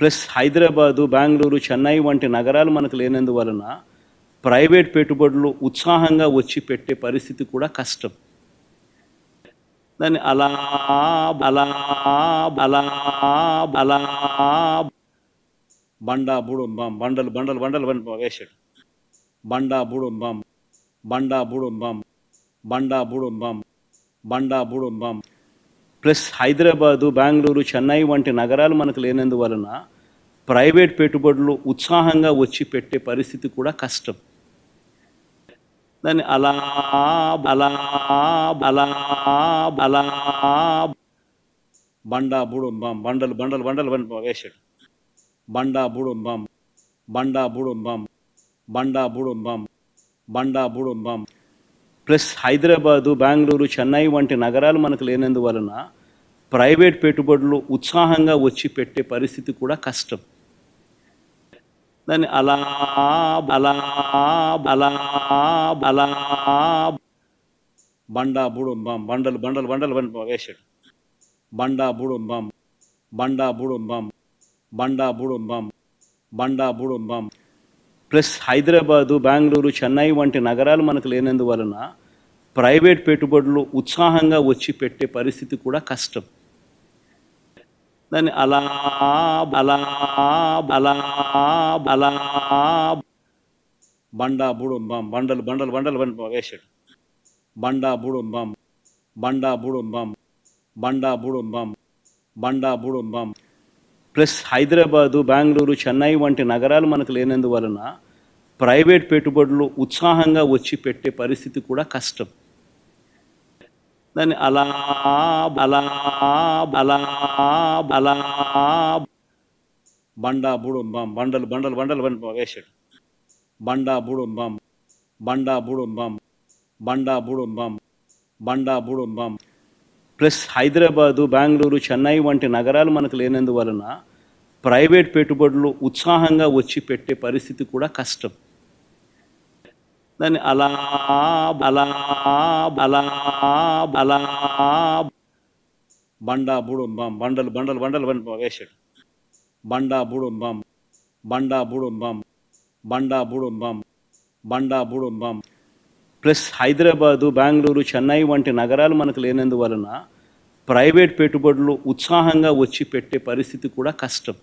Plus Hyderabad, Bengaluru, Chennai వంటి నగరాలు మనకు లేనందువలన ప్రైవేట్ పెట్టుబడులు ఉత్సాహంగా వచ్చి పెట్టే పరిస్థితి కూడా కష్టం. దాన్ని అలా అలా అలా అలా బండా బుడుం బం బండలు బండలు బండలు వేసాడు. బండా బుడుం బం బండా బుడుం బం బండా బుడుం బం బండా బుడుం బం. ప్లస్ హైదరాబాదు, బెంగళూరు, చెన్నై వంటి నగరాలు మనకు లేనందువలన ప్రైవేట్ పెట్టుబడులు ఉత్సాహంగా వచ్చి పెట్టే పరిస్థితి కూడా కష్టం. దాన్ని అలా అలా అలా అలా బండా బుడుం బం బండలు బండలు బండలు వేసాడు. బండా బుడుం బం బండా బుడుం బం బండా బుడుం బం బండా బుడుం బం. ప్లస్ హైదరాబాదు, బెంగళూరు, చెన్నై వంటి నగరాలు మనకు లేనందువలన ప్రైవేట్ పెట్టుబడులు ఉత్సాహంగా వచ్చి పెట్టే పరిస్థితి కూడా కష్టం. దాన్ని అలా అలా అలా అలా బండా బుడుం బం బండలు బండలు బండలు వేసాడు. బండా బుడుం బం బండా బుడుం బం బండా బుడుం బం బండా బుడుం బం. ప్లస్ హైదరాబాదు, బెంగళూరు, చెన్నై వంటి నగరాలు మనకు లేనందువలన ప్రైవేట్ పెట్టుబడులు ఉత్సాహంగా వచ్చి పెట్టే పరిస్థితి కూడా కష్టం. దాన్ని అలా అలా అలా అలా బండా బుడుం బం బండలు బండలు బండలు వేసాడు. బండా బుడుం బం బండా బుడుం బం బండా బుడుం బం బండా బుడుం బం. ప్లస్ హైదరాబాదు, బెంగళూరు, చెన్నై వంటి నగరాలు మనకు లేనందువలన ప్రైవేట్ పెట్టుబడులు ఉత్సాహంగా వచ్చి పెట్టే పరిస్థితి కూడా కష్టం. దాన్ని అలా అలా అలా అలా బండా బుడుం బం బండలు బండలు బండలు వేసాడు. బండా బుడుం బం బండా బుడుం బం బండా బుడుం బం బండా బుడుం బం. ప్లస్ హైదరాబాదు, బెంగళూరు, చెన్నై వంటి నగరాలు మనకు లేనందువలన ప్రైవేట్ పెట్టుబడులు ఉత్సాహంగా వచ్చి పెట్టే పరిస్థితి కూడా కష్టం. దాన్ని అలా అలా అలా అలా బండా బుడుం బం బండలు బండలు బండలు వేసాడు. బండా బుడుం బం బండా బుడుం బం బండా బుడుం బం బండా బుడుం బం. ప్లస్ హైదరాబాదు, బెంగళూరు, చెన్నై వంటి నగరాలు మనకు లేనందువలన ప్రైవేట్ పెట్టుబడులు ఉత్సాహంగా వచ్చి పెట్టే పరిస్థితి కూడా కష్టం.